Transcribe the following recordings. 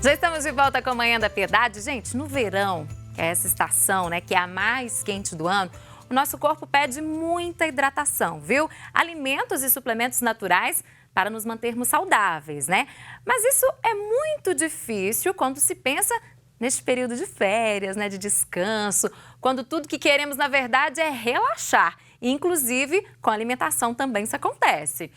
Já estamos de volta com a Manhã da Piedade. Gente, no verão, que é essa estação, né, que é a mais quente do ano, o nosso corpo pede muita hidratação, viu? Alimentos e suplementos naturais para nos mantermos saudáveis, né? Mas isso é muito difícil quando se pensa neste período de férias, né, de descanso, quando tudo que queremos, na verdade, é relaxar. Inclusive, com a alimentação também isso acontece.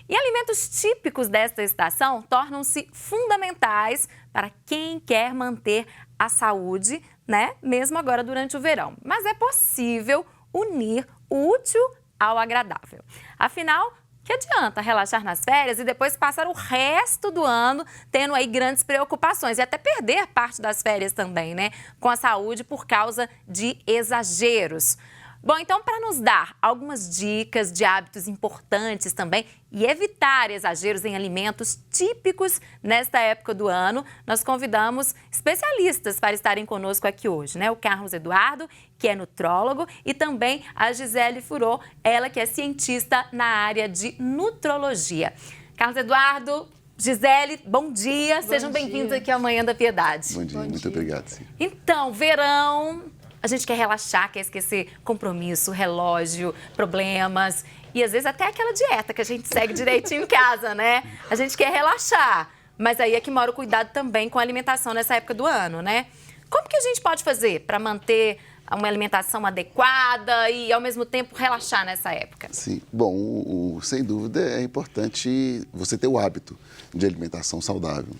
E alimentos típicos desta estação tornam-se fundamentais para quem quer manter a saúde, né, mesmo agora durante o verão. Mas é possível unir o útil ao agradável. Afinal, que adianta relaxar nas férias e depois passar o resto do ano tendo aí grandes preocupações e até perder parte das férias também, né, com a saúde por causa de exageros. Bom, então, para nos dar algumas dicas de hábitos importantes também e evitar exageros em alimentos típicos nesta época do ano, nós convidamos especialistas para estarem conosco aqui hoje, né? O Carlos Eduardo, que é nutrólogo, e também a Gisele Furô, ela que é cientista na área de nutrologia. Carlos Eduardo, Gisele, bom dia. Sejam bem-vindos aqui à Manhã da Piedade. Bom dia, muito obrigado. Sim. Então, verão... A gente quer relaxar, quer esquecer compromisso, relógio, problemas e às vezes até aquela dieta que a gente segue direitinho em casa, né? A gente quer relaxar, mas aí é que mora o cuidado também com a alimentação nessa época do ano, né? Como que a gente pode fazer para manter uma alimentação adequada e ao mesmo tempo relaxar nessa época? Sim, bom, sem dúvida é importante você ter o hábito de alimentação saudável,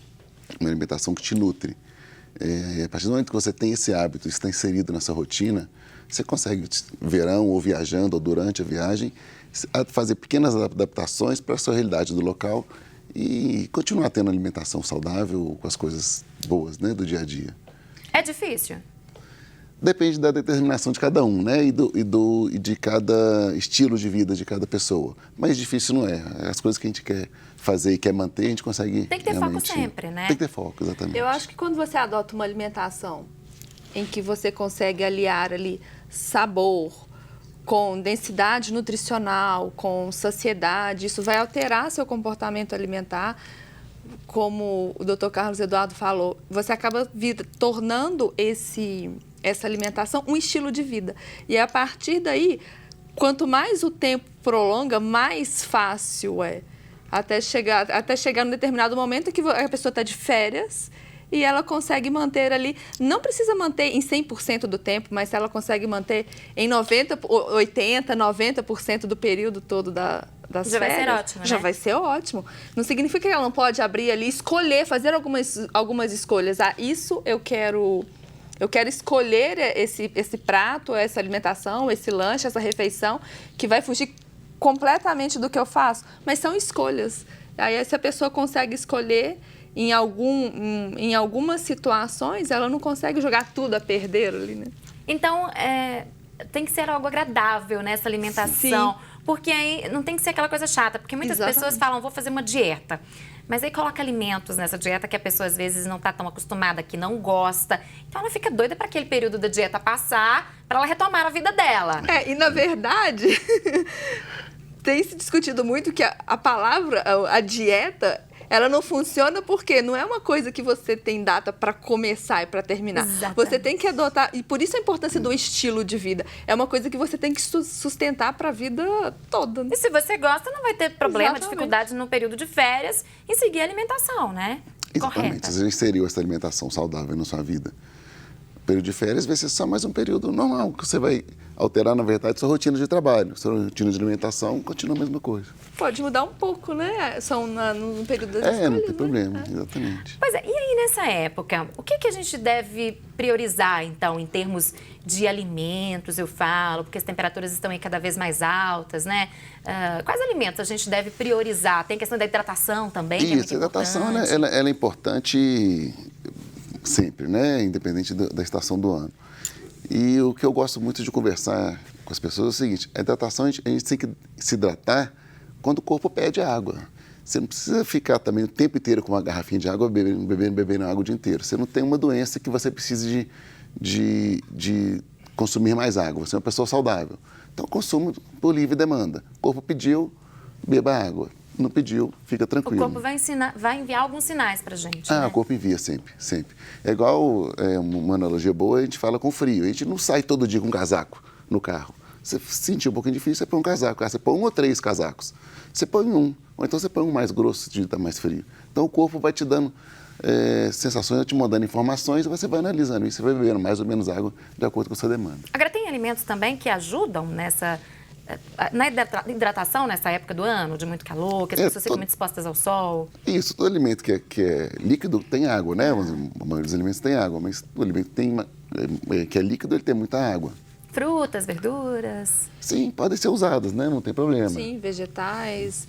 uma alimentação que te nutre. A partir do momento que você tem esse hábito, está inserido nessa rotina, você consegue, verão ou viajando ou durante a viagem, fazer pequenas adaptações para a sua realidade do local e continuar tendo alimentação saudável com as coisas boas, né, do dia a dia. É difícil? Depende da determinação de cada um, né, e de cada estilo de vida de cada pessoa. Mas difícil não é. As coisas que a gente quer fazer e quer manter, a gente consegue. Tem que ter foco sempre, né? Tem que ter foco, exatamente. Eu acho que quando você adota uma alimentação em que você consegue aliar ali sabor com densidade nutricional, com saciedade, isso vai alterar seu comportamento alimentar. Como o Dr. Carlos Eduardo falou, você acaba tornando essa alimentação um estilo de vida. E a partir daí, quanto mais o tempo prolonga, mais fácil é. Até chegar num determinado momento que a pessoa está de férias e ela consegue manter ali, não precisa manter em 100% do tempo, mas se ela consegue manter em 80%, 90% do período todo das já férias, vai ser ótimo, né? Já vai ser ótimo. Não significa que ela não pode abrir ali, escolher, fazer algumas escolhas. Ah, isso eu quero escolher esse prato, essa alimentação, esse lanche, essa refeição, que vai fugir completamente do que eu faço. Mas são escolhas. Aí, se a pessoa consegue escolher, em algumas situações, ela não consegue jogar tudo a perder ali, né? Então, tem que ser algo agradável nessa alimentação. Sim. Porque aí não tem que ser aquela coisa chata. Porque muitas pessoas falam, vou fazer uma dieta. Mas aí coloca alimentos nessa dieta que a pessoa às vezes não está tão acostumada, que não gosta. Então ela fica doida para aquele período da dieta passar, para ela retomar a vida dela. E na verdade, tem se discutido muito que a palavra, a dieta, ela não funciona porque não é uma coisa que você tem data para começar e para terminar. Exatamente. Você tem que adotar, e por isso a importância do estilo de vida. É uma coisa que você tem que sustentar para a vida toda. Né? E se você gosta, não vai ter problema, Exatamente. dificuldade no período de férias em seguir a alimentação, né? Exatamente. Correta. Você já inseriu essa alimentação saudável na sua vida. O período de férias vai ser só mais um período normal, que você vai alterar, na verdade, sua rotina de trabalho. Sua rotina de alimentação continua a mesma coisa. Pode mudar um pouco, né? São no período das escolhas, não tem né? problema, exatamente. Pois é, e aí nessa época, o que a gente deve priorizar, então, em termos de alimentos, eu falo, porque as temperaturas estão aí cada vez mais altas, né? Quais alimentos a gente deve priorizar? Tem questão da hidratação também, que é muito a hidratação, importante. ela é importante sempre, né? Independente da estação do ano. E o que eu gosto muito de conversar com as pessoas é o seguinte, a hidratação, a gente tem que se hidratar quando o corpo pede água. Você não precisa ficar também o tempo inteiro com uma garrafinha de água, bebendo água o dia inteiro. Você não tem uma doença que você precise de consumir mais água. Você é uma pessoa saudável. Então, consumo por livre demanda. O corpo pediu, beba água. não pediu, fica O tranquilo. corpo vai enviar alguns sinais pra gente, né? O corpo envia sempre, sempre. É igual, uma analogia boa, a gente fala com frio. A gente não sai todo dia com um casaco no carro. Você sentir um pouquinho difícil, você põe um casaco. Você põe 1 ou 3 casacos. Você põe um, ou então você põe um mais grosso de estar mais frio. Então o corpo vai te dando sensações, vai te mandando informações e você vai analisando isso. Você vai bebendo mais ou menos água de acordo com a sua demanda. Agora, tem alimentos também que ajudam na hidratação nessa época do ano, de muito calor, que as pessoas ficam muito expostas ao sol? Isso, todo alimento que é líquido tem água, né? A maioria dos alimentos tem água, mas o alimento que é líquido, ele tem muita água. Frutas, verduras? Sim, podem ser usadas, né? Não tem problema. Sim, vegetais.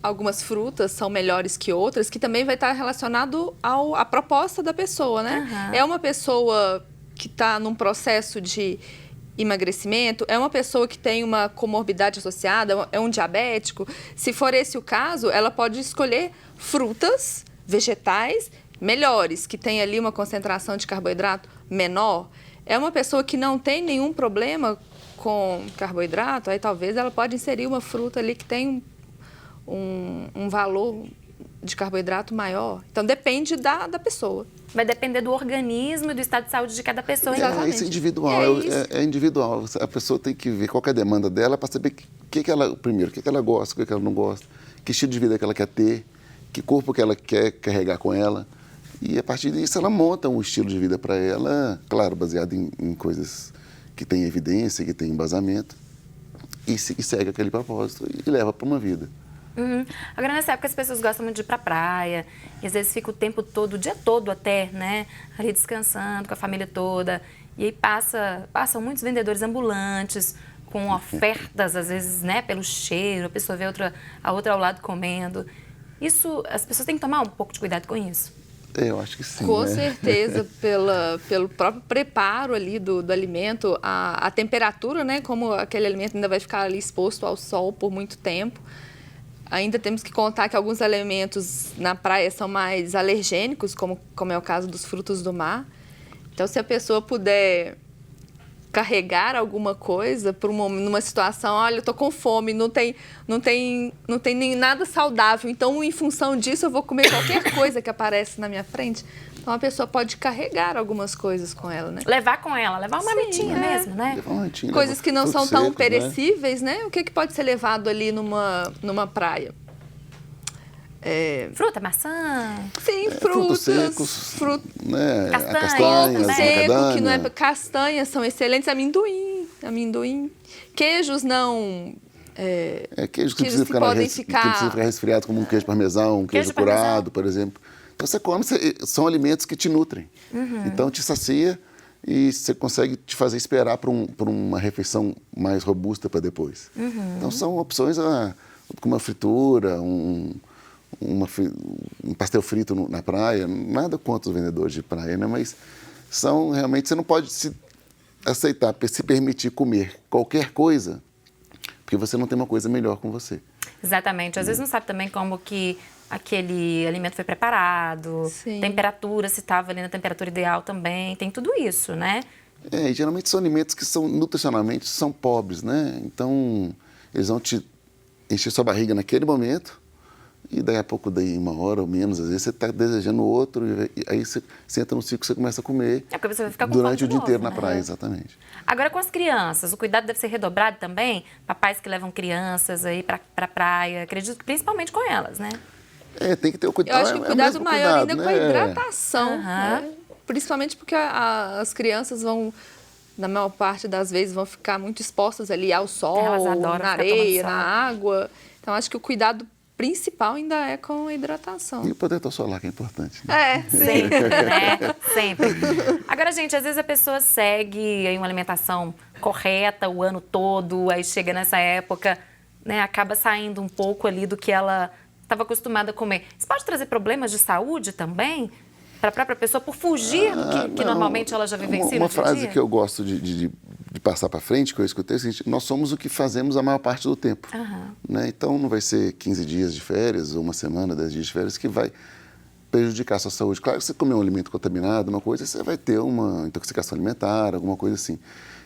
Algumas frutas são melhores que outras, que também vai estar relacionado à proposta da pessoa, né? Uhum. É uma pessoa que está num processo de emagrecimento, é uma pessoa que tem uma comorbidade associada, é um diabético. Se for esse o caso, ela pode escolher frutas, vegetais melhores, que tem ali uma concentração de carboidrato menor. É uma pessoa que não tem nenhum problema com carboidrato, aí talvez ela pode inserir uma fruta ali que tem um valor de carboidrato maior. Então, depende da pessoa. Vai depender do organismo e do estado de saúde de cada pessoa. Isso é individual, é individual. A pessoa tem que ver qual que é a demanda dela para saber primeiro, o que ela gosta, o que ela não gosta, que estilo de vida que ela quer ter, que corpo que ela quer carregar com ela. E a partir disso ela monta um estilo de vida para ela, claro, baseado em coisas que têm evidência, que têm embasamento, e segue aquele propósito e leva para uma vida. Uhum. Agora, nessa época, as pessoas gostam muito de ir pra praia, e às vezes fica o tempo todo, o dia todo até, né, ali descansando com a família toda. E aí passam muitos vendedores ambulantes com ofertas, às vezes, né, pelo cheiro, a pessoa vê a outra ao lado comendo. Isso, as pessoas têm que tomar um pouco de cuidado com isso. Eu acho que sim. Com certeza, pelo próprio preparo ali do alimento, a temperatura, né, como aquele alimento ainda vai ficar ali exposto ao sol por muito tempo. Ainda temos que contar que alguns alimentos na praia são mais alergênicos, como é o caso dos frutos do mar. Então, se a pessoa puder carregar alguma coisa numa situação, olha, eu estou com fome, não tem nem nada saudável, então, em função disso, eu vou comer qualquer coisa que aparece na minha frente. Então, a pessoa pode carregar algumas coisas com ela, né? Levar com ela, levar uma marmitinha mesmo, né? Levar uma marmitinha, coisas que não são tão secos, perecíveis, né? O que pode ser levado ali numa praia? Fruta, maçã? Sim, frutos frutas. secos, né? Castanhas, Castanhas, Seco, que não é macadâmia. castanhas são excelentes, amendoim. Queijos não... Queijos que Queijos que podem ficar... que precisa ficar resfriado, como um queijo parmesão, um queijo curado, por exemplo. Então, você come, são alimentos que te nutrem. Então, te sacia e você consegue te fazer esperar por uma refeição mais robusta para depois. Então, são opções como uma fritura, um pastel frito na praia. Nada contra os vendedores de praia, né? Mas realmente, você não pode se permitir comer qualquer coisa, porque você não tem uma coisa melhor com você. Exatamente. Às vezes não sabe também como que aquele alimento foi preparado, Sim. temperatura, se estava ali na temperatura ideal também, tem tudo isso, né? E geralmente são alimentos que nutricionalmente são pobres, né? Então, eles vão te encher sua barriga naquele momento e daí a pouco, daí 1 hora ou menos, às vezes você está desejando outro e aí você entra no ciclo e você começa a comer Porque você vai ficar com durante fome o dia de inteiro novo, na né? praia, exatamente. Agora, com as crianças, o cuidado deve ser redobrado também? Papais que levam crianças aí pra praia, acredito que principalmente com elas, né? Tem que ter o cuidado. Eu acho que o cuidado maior ainda com a hidratação. Aham. Né? Principalmente porque as crianças vão, na maior parte das vezes, vão ficar muito expostas ali ao sol, Elas adoram na ficar areia, tomando na sol. água. Então, acho que o cuidado principal ainda é com a hidratação. E o protetor solar, que é importante. Né? Sempre, né? Sempre. Agora, gente, às vezes a pessoa segue aí uma alimentação correta o ano todo, aí chega nessa época, né, acaba saindo um pouco ali do que ela estava acostumada a comer. Isso pode trazer problemas de saúde também para a própria pessoa por fugir do que normalmente ela já vivencia no Uma dia a frase dia? que eu gosto de passar para frente, que eu escutei, é o seguinte: nós somos o que fazemos a maior parte do tempo. Né? Então, não vai ser 15 dias de férias, ou 1 semana, 10 dias de férias, que vai prejudicar a sua saúde. Claro que você comer um alimento contaminado, uma coisa, você vai ter uma intoxicação alimentar, alguma coisa assim.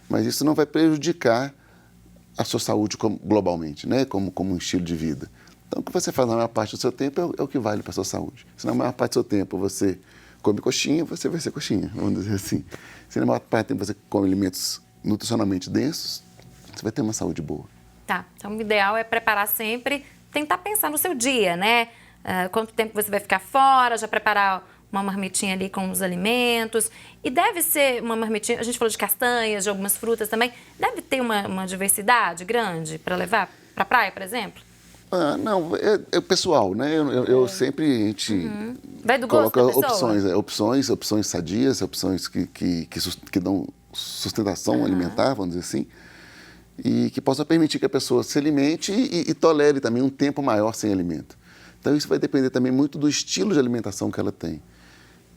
Mas isso não vai prejudicar a sua saúde globalmente, né? como um estilo de vida. Então, o que você faz na maior parte do seu tempo é o que vale para a sua saúde. Se na maior parte do seu tempo você come coxinha, você vai ser coxinha, vamos dizer assim. Se na maior parte do tempo você come alimentos nutricionalmente densos, você vai ter uma saúde boa. Tá, então o ideal é preparar sempre, tentar pensar no seu dia, né? Quanto tempo você vai ficar fora, já preparar uma marmitinha ali com os alimentos. E deve ser uma marmitinha, a gente falou de castanhas, de algumas frutas também, deve ter uma diversidade grande para levar para a praia, por exemplo? Não, é pessoal, né? Eu sempre, a gente Vai do gosto coloca da pessoa? opções sadias, opções que dão sustentação alimentar, vamos dizer assim, e que possa permitir que a pessoa se alimente e tolere também um tempo maior sem alimento. Então, isso vai depender também muito do estilo de alimentação que ela tem.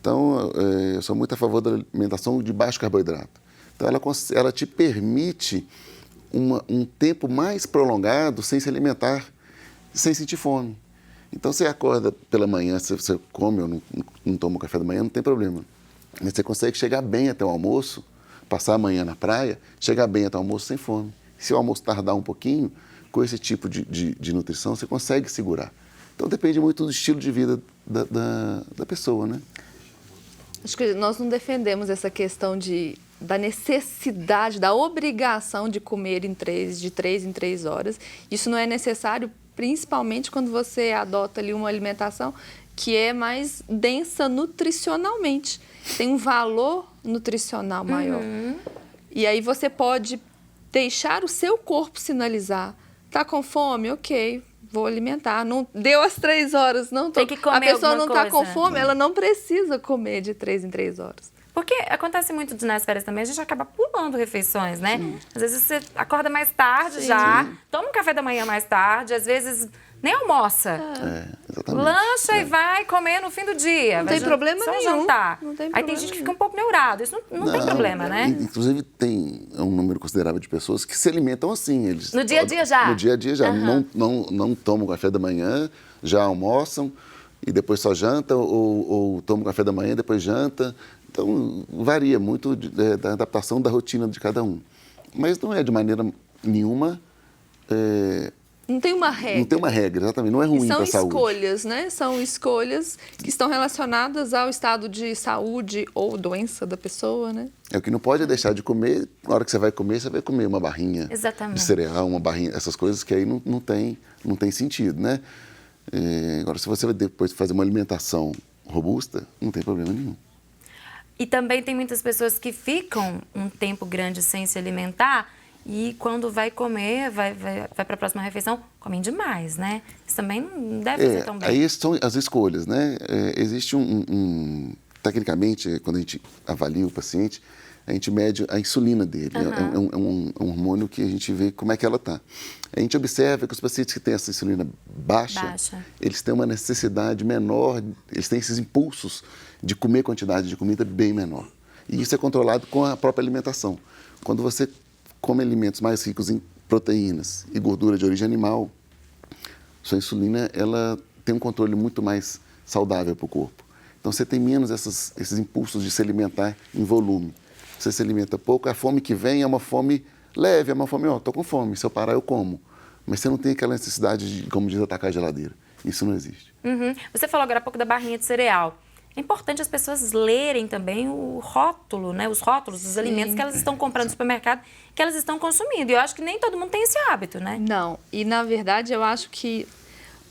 Então, eu sou muito a favor da alimentação de baixo carboidrato. Então, ela te permite um tempo mais prolongado sem se alimentar, sem sentir fome. Então, você acorda pela manhã, você come ou não toma café da manhã, não tem problema. Mas você consegue chegar bem até o almoço, passar a manhã na praia, chegar bem até o almoço sem fome. Se o almoço tardar um pouquinho, com esse tipo de nutrição, você consegue segurar. Então, depende muito do estilo de vida da pessoa, né? Acho que nós não defendemos essa questão da necessidade, da obrigação de comer de 3 em 3 horas. Isso não é necessário, principalmente quando você adota ali uma alimentação que é mais densa nutricionalmente. Tem um valor nutricional maior. E aí você pode deixar o seu corpo sinalizar. Tá com fome? Ok, vou alimentar. Não deu as 3 horas, não tô. Tem que comer a pessoa não alguma está com coisa. fome, ela não precisa comer de 3 em 3 horas. Porque acontece muito nas férias também, a gente acaba pulando refeições, né? Às vezes você acorda mais tarde já, toma um café da manhã mais tarde, às vezes nem almoça. Exatamente. Lancha e vai comer no fim do dia. Não tem problema só nenhum. jantar. Não tem Aí tem problema gente que fica um pouco neurado. Isso não tem problema, né? Inclusive, tem um número considerável de pessoas que se alimentam assim. Eles, No dia a dia já? No dia a dia já. Não tomam café da manhã, já almoçam e depois só jantam, ou tomam café da manhã e depois janta. Então, varia muito da adaptação da rotina de cada um. Mas não é de maneira nenhuma... Não tem uma regra. Não tem uma regra, exatamente. Não é ruim para a saúde. São escolhas, né? São escolhas que estão relacionadas ao estado de saúde ou doença da pessoa, né? O que não pode é deixar de comer. Na hora que você vai comer uma barrinha de cereal, uma barrinha, essas coisas que aí não tem sentido, né? Agora, se você vai depois fazer uma alimentação robusta, não tem problema nenhum. E também tem muitas pessoas que ficam um tempo grande sem se alimentar e quando vai comer, vai para a próxima refeição, comem demais, né? Isso também não deve ser tão bem. Aí são as escolhas, né? Existe tecnicamente, quando a gente avalia o paciente, a gente mede a insulina dele. É um hormônio que a gente vê como é que ela está. A gente observa que os pacientes que têm essa insulina baixa, eles têm uma necessidade menor, eles têm esses impulsos de comer quantidade de comida bem menor. E isso é controlado com a própria alimentação. Quando você come alimentos mais ricos em proteínas e gordura de origem animal, sua insulina ela tem um controle muito mais saudável para o corpo. Então, você tem menos esses impulsos de se alimentar em volume. Você se alimenta pouco, a fome que vem é uma fome leve, é uma fome, estou com fome, se eu parar eu como. Mas você não tem aquela necessidade de, como diz, atacar a geladeira. Isso não existe. Você falou agora há pouco da barrinha de cereal. É importante as pessoas lerem também o rótulo, né? Os rótulos dos alimentos que elas estão comprando no supermercado, que elas estão consumindo. E eu acho que nem todo mundo tem esse hábito, né? Não. E, na verdade, eu acho que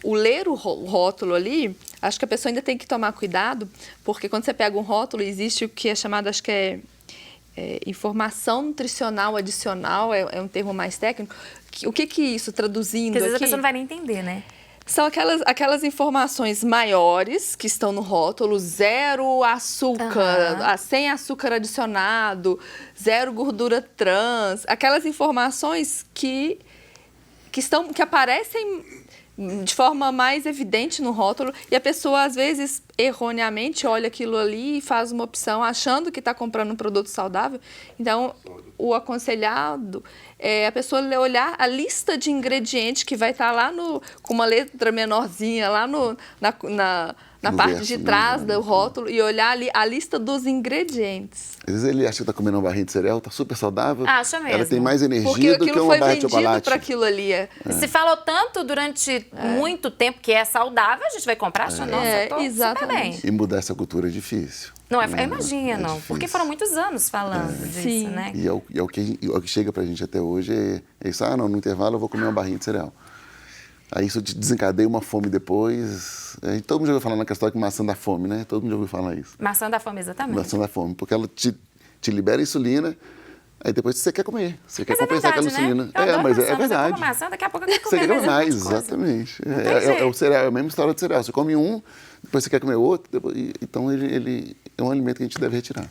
o ler o rótulo ali, acho que a pessoa ainda tem que tomar cuidado, porque quando você pega um rótulo, existe o que é chamado, acho que é informação nutricional adicional, é um termo mais técnico. O que isso, traduzindo Porque às vezes aqui? a pessoa não vai nem entender, né? São aquelas informações maiores que estão no rótulo, 0 açúcar, sem açúcar adicionado, 0 gordura trans, aquelas informações que aparecem de forma mais evidente no rótulo e a pessoa, às vezes, erroneamente olha aquilo ali e faz uma opção achando que está comprando um produto saudável. Então, o aconselhado é a pessoa olhar a lista de ingredientes que vai estar lá com uma letra menorzinha, lá na No parte verso, de né? trás do rótulo e olhar ali a lista dos ingredientes. Às vezes ele acha que está comendo uma barrinha de cereal, está super saudável. Acha mesmo. Ela tem mais Porque energia do que aquilo uma foi barra de vendido chocolate. para aquilo ali. Se falou tanto durante muito tempo que é saudável, a gente vai comprar achando, nossa, eu tô super exatamente. bem. E mudar essa cultura é difícil. Não, né? imagina, não. difícil. Porque foram muitos anos falando disso, Sim. né? E é o que chega pra gente até hoje é isso, no intervalo eu vou comer uma barrinha de cereal. Aí isso te desencadeia uma fome depois. Todo mundo já ouviu falar naquela história que maçã dá fome, né? Todo mundo já ouviu falar isso. Maçã da fome, exatamente. Maçã dá fome, porque ela te libera insulina, aí depois você quer comer. Você quer Mas é compensar verdade, aquela insulina. né? Eu adoro mas maçã, é verdade. Você come maçã, daqui a pouco eu quero Você comer quer mais, um monte de coisa. exatamente. tem É jeito. o cereal, é a mesma história do cereal. Você come um, depois você quer comer outro, então ele é um alimento que a gente deve retirar.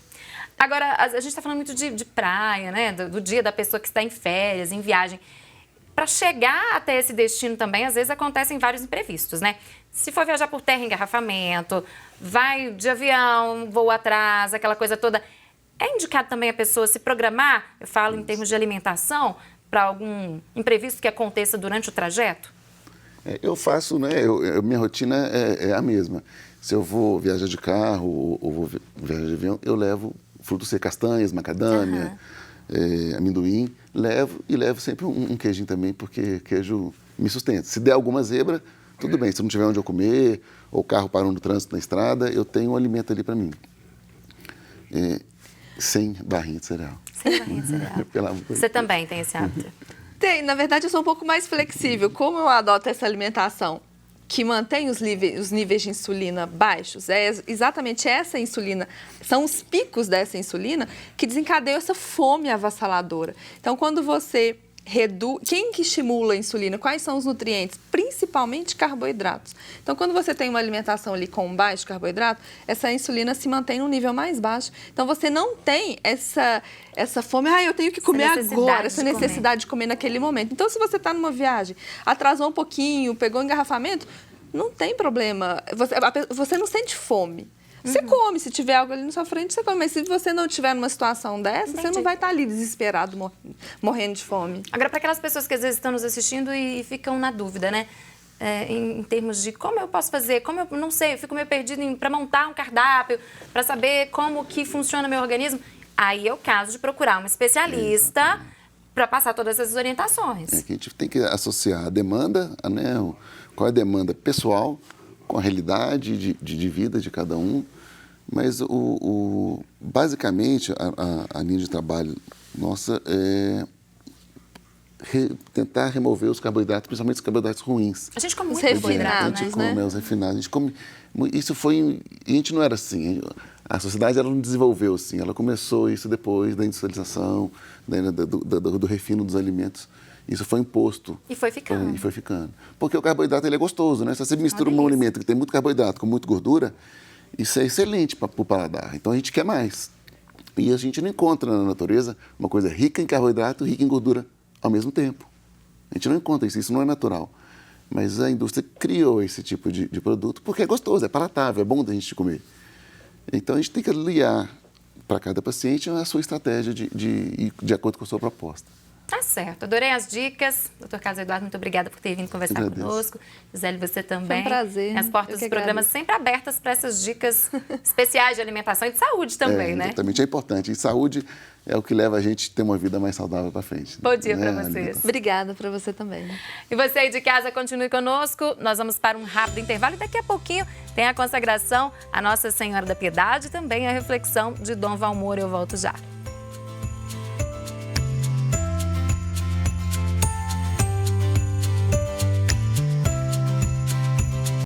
Agora, a gente está falando muito de praia, né? Do dia da pessoa que está em férias, em viagem. Para chegar até esse destino também, às vezes acontecem vários imprevistos, né? Se for viajar por terra, engarrafamento, vai de avião, voo atrás, aquela coisa toda. É indicado também a pessoa se programar, eu falo em termos de alimentação, para algum imprevisto que aconteça durante o trajeto? Eu faço, né? Minha rotina é a mesma. Se eu vou viajar de carro ou vou viajar de avião, eu levo frutos secos, castanhas, macadâmia, amendoim. Levo sempre um queijinho também, porque queijo me sustenta. Se der alguma zebra, tudo bem. Se não tiver onde eu comer, ou o carro parou no trânsito na estrada, eu tenho um alimento ali para mim. Sem barrinha de cereal. Sem barrinha de cereal. Pelo amor de Você Deus. também tem esse hábito? Tem, na verdade eu sou um pouco mais flexível. Como eu adoto essa alimentação que mantém os níveis de insulina baixos, é exatamente essa insulina, são os picos dessa insulina que desencadeiam essa fome avassaladora. Então, quando você reduz... Quem que estimula a insulina? Quais são os nutrientes? Principalmente carboidratos. Então, quando você tem uma alimentação ali com baixo carboidrato, essa insulina se mantém num nível mais baixo. Então, você não tem essa fome, eu tenho que comer agora, essa necessidade de comer naquele momento. Então, se você está numa viagem, atrasou um pouquinho, pegou engarrafamento, não tem problema. Você não sente fome. Você come, se tiver algo ali na sua frente, você come. Mas se você não estiver numa situação dessa, você não vai estar ali desesperado, morrendo de fome. Agora, para aquelas pessoas que às vezes estão nos assistindo e ficam na dúvida, né? Em termos de como eu posso fazer, como eu não sei, eu fico meio perdido para montar um cardápio, para saber como que funciona o meu organismo. Aí é o caso de procurar um especialista para passar todas essas orientações. Que a gente tem que associar a demanda, né? Qual é a demanda pessoal com a realidade de vida de cada um. Mas, basicamente, a linha de trabalho nossa é tentar remover os carboidratos, principalmente os carboidratos ruins. A gente come muito refinados, A gente come os refinados. A gente come, isso foi... E a gente não era assim. A sociedade ela não desenvolveu assim. Ela começou isso depois da industrialização, do refino dos alimentos. Isso foi imposto. E foi ficando. E foi ficando. Porque o carboidrato ele é gostoso, né? Se você mistura um alimento que tem muito carboidrato com muita gordura, isso é excelente para o paladar. Então a gente quer mais. E a gente não encontra na natureza uma coisa rica em carboidrato e rica em gordura ao mesmo tempo. A gente não encontra isso não é natural. Mas a indústria criou esse tipo de produto porque é gostoso, é palatável, é bom da gente comer. Então a gente tem que aliar para cada paciente a sua estratégia de acordo com a sua proposta. Tá certo. Adorei as dicas. Doutor Carlos Eduardo, muito obrigada por ter vindo conversar conosco. Gisele, você também. Foi um prazer. As portas dos programas sempre abertas para essas dicas especiais de alimentação e de saúde também, né? Exatamente, é importante. E saúde é o que leva a gente a ter uma vida mais saudável para frente. Bom dia para vocês. Obrigada para você também. E você aí de casa, continue conosco. Nós vamos para um rápido intervalo e daqui a pouquinho tem a consagração à Nossa Senhora da Piedade e também a reflexão de Dom Valmor. Eu volto já.